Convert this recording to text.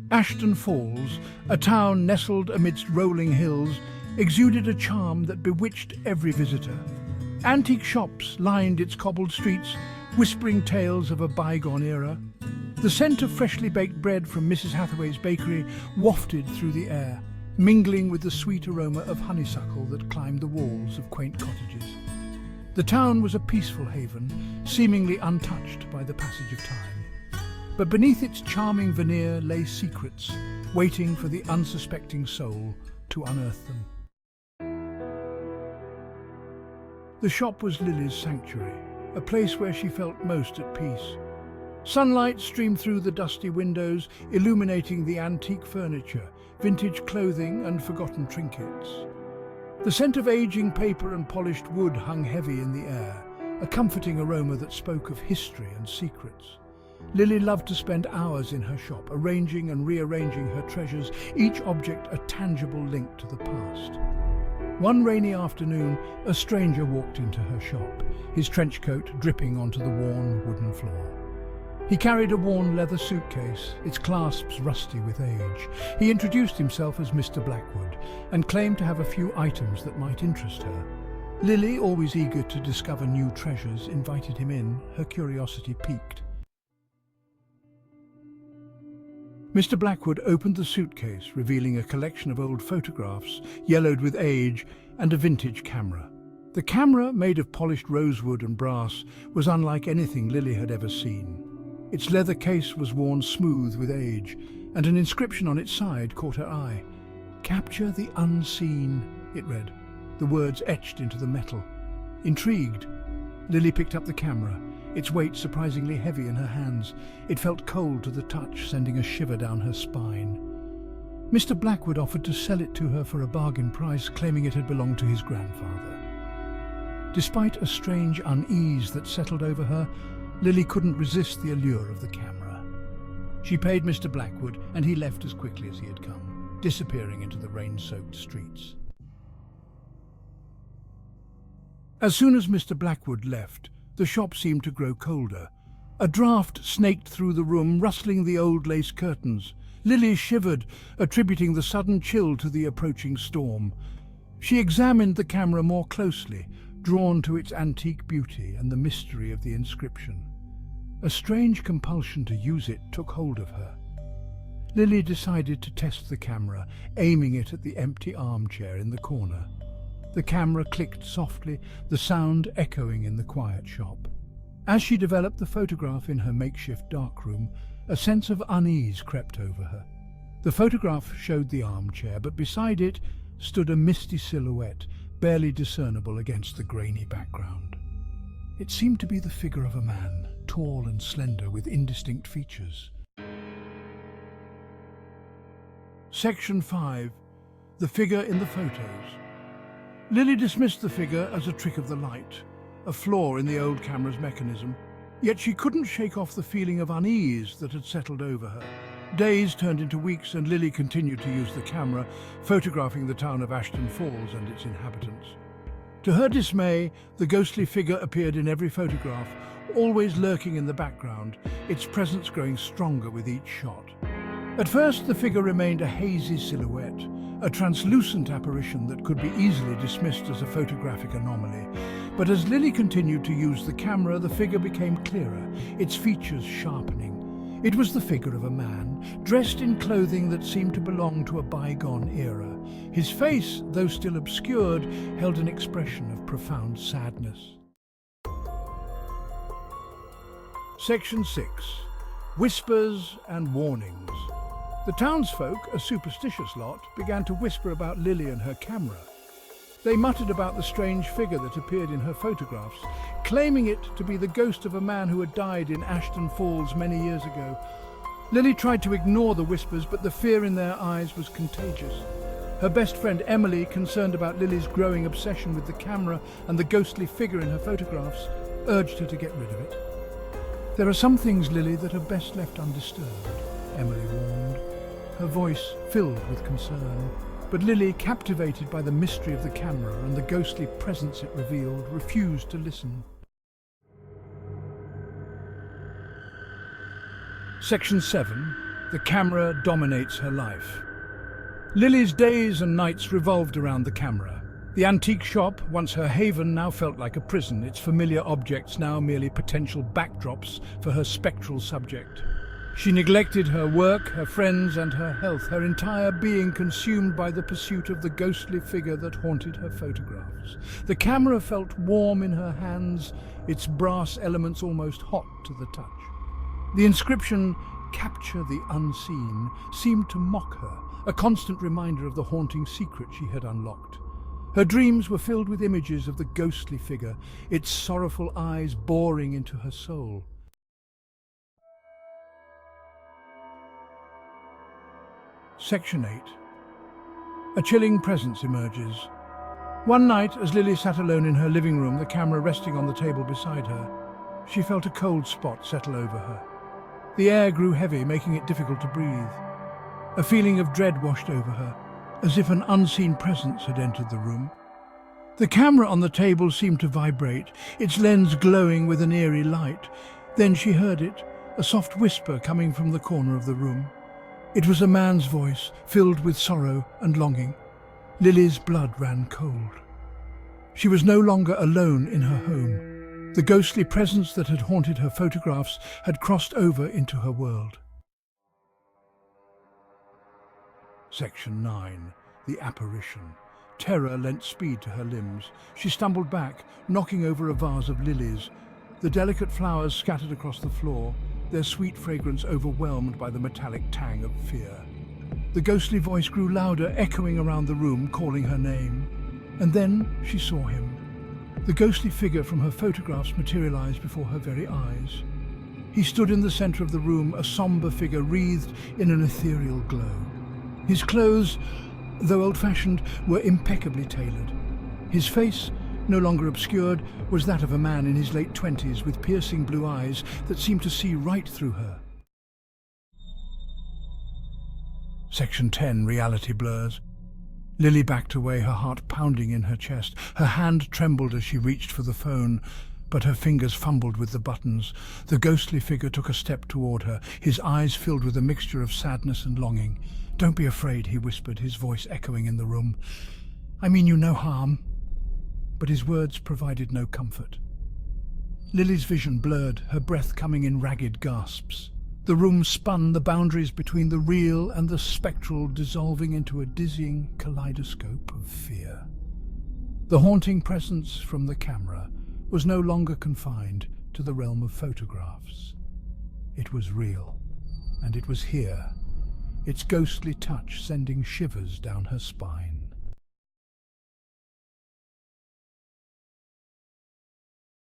Ashton Falls, a town nestled amidst rolling hills, exuded a charm that bewitched every visitor. Antique shops lined its cobbled streets, whispering tales of a bygone era. The scent of freshly baked bread from Mrs. Hathaway's bakery wafted through the air, mingling with the sweet aroma of honeysuckle that climbed the walls of quaint cottages. The town was a peaceful haven, seemingly untouched by the passage of time. But beneath its charming veneer lay secrets, waiting for the unsuspecting soul to unearth them. The shop was Lily's sanctuary, a place where she felt most at peace. Sunlight streamed through the dusty windows, illuminating the antique furniture, vintage clothing and forgotten trinkets. The scent of aging paper and polished wood hung heavy in the air, a comforting aroma that spoke of history and secrets. Lily loved to spend hours in her shop, arranging and rearranging her treasures, each object a tangible link to the past. One rainy afternoon, a stranger walked into her shop, his trench coat dripping onto the worn wooden floor. He carried a worn leather suitcase, its clasps rusty with age. He introduced himself as Mr. Blackwood and claimed to have a few items that might interest her. Lily, always eager to discover new treasures, invited him in, her curiosity piqued. Mr. Blackwood opened the suitcase, revealing a collection of old photographs, yellowed with age, and a vintage camera. The camera, made of polished rosewood and brass, was unlike anything Lily had ever seen. Its leather case was worn smooth with age, and an inscription on its side caught her eye. "Capture the unseen," it read, the words etched into the metal. Intrigued, Lily picked up the camera, its weight surprisingly heavy in her hands. It felt cold to the touch, sending a shiver down her spine. Mr. Blackwood offered to sell it to her for a bargain price, claiming it had belonged to his grandfather. Despite a strange unease that settled over her, Lily couldn't resist the allure of the camera. She paid Mr. Blackwood, and he left as quickly as he had come, disappearing into the rain-soaked streets. As soon as Mr. Blackwood left, the shop seemed to grow colder. A draught snaked through the room, rustling the old lace curtains. Lily shivered, attributing the sudden chill to the approaching storm. She examined the camera more closely, drawn to its antique beauty and the mystery of the inscription. A strange compulsion to use it took hold of her. Lily decided to test the camera, aiming it at the empty armchair in the corner. The camera clicked softly, the sound echoing in the quiet shop. As she developed the photograph in her makeshift darkroom, a sense of unease crept over her. The photograph showed the armchair, but beside it stood a misty silhouette, barely discernible against the grainy background. It seemed to be the figure of a man, tall and slender with indistinct features. Section 5. The figure in the photos. Lily dismissed the figure as a trick of the light, a flaw in the old camera's mechanism. Yet she couldn't shake off the feeling of unease that had settled over her. Days turned into weeks, and Lily continued to use the camera, photographing the town of Ashton Falls and its inhabitants. To her dismay, the ghostly figure appeared in every photograph, always lurking in the background, its presence growing stronger with each shot. At first, the figure remained a hazy silhouette, a translucent apparition that could be easily dismissed as a photographic anomaly. But as Lily continued to use the camera, the figure became clearer, its features sharpening. It was the figure of a man, dressed in clothing that seemed to belong to a bygone era. His face, though still obscured, held an expression of profound sadness. Section 6. Whispers and Warnings. The townsfolk, a superstitious lot, began to whisper about Lily and her camera. They muttered about the strange figure that appeared in her photographs, claiming it to be the ghost of a man who had died in Ashton Falls many years ago. Lily tried to ignore the whispers, but the fear in their eyes was contagious. Her best friend Emily, concerned about Lily's growing obsession with the camera and the ghostly figure in her photographs, urged her to get rid of it. "There are some things, Lily, that are best left undisturbed," Emily warned, her voice filled with concern. But Lily, captivated by the mystery of the camera and the ghostly presence it revealed, refused to listen. Section 7. The camera dominates her life. Lily's days and nights revolved around the camera. The antique shop, once her haven, now felt like a prison, its familiar objects now merely potential backdrops for her spectral subject. She neglected her work, her friends, and her health, her entire being consumed by the pursuit of the ghostly figure that haunted her photographs. The camera felt warm in her hands, its brass elements almost hot to the touch. The inscription, "Capture the Unseen," seemed to mock her, a constant reminder of the haunting secret she had unlocked. Her dreams were filled with images of the ghostly figure, its sorrowful eyes boring into her soul. Section 8. A chilling presence emerges. One night, as Lily sat alone in her living room, the camera resting on the table beside her, she felt a cold spot settle over her. The air grew heavy, making it difficult to breathe. A feeling of dread washed over her, as if an unseen presence had entered the room. The camera on the table seemed to vibrate, its lens glowing with an eerie light. Then she heard it, a soft whisper coming from the corner of the room. It was a man's voice, filled with sorrow and longing. Lily's blood ran cold. She was no longer alone in her home. The ghostly presence that had haunted her photographs had crossed over into her world. Section 9. The Apparition. Terror lent speed to her limbs. She stumbled back, knocking over a vase of lilies. The delicate flowers scattered across the floor, their sweet fragrance overwhelmed by the metallic tang of fear. The ghostly voice grew louder, echoing around the room, calling her name. And then she saw him. The ghostly figure from her photographs materialized before her very eyes. He stood in the center of the room, a somber figure wreathed in an ethereal glow. His clothes, though old-fashioned, were impeccably tailored. His face, no longer obscured, was that of a man in his late 20s with piercing blue eyes that seemed to see right through her. Section 10. Reality blurs. Lily backed away, her heart pounding in her chest. Her hand trembled as she reached for the phone, but her fingers fumbled with the buttons. The ghostly figure took a step toward her, his eyes filled with a mixture of sadness and longing. "Don't be afraid," he whispered, his voice echoing in the room. "I mean you no harm." But his words provided no comfort. Lily's vision blurred, her breath coming in ragged gasps. The room spun, the boundaries between the real and the spectral dissolving into a dizzying kaleidoscope of fear. The haunting presence from the camera was no longer confined to the realm of photographs. It was real, and it was here, its ghostly touch sending shivers down her spine.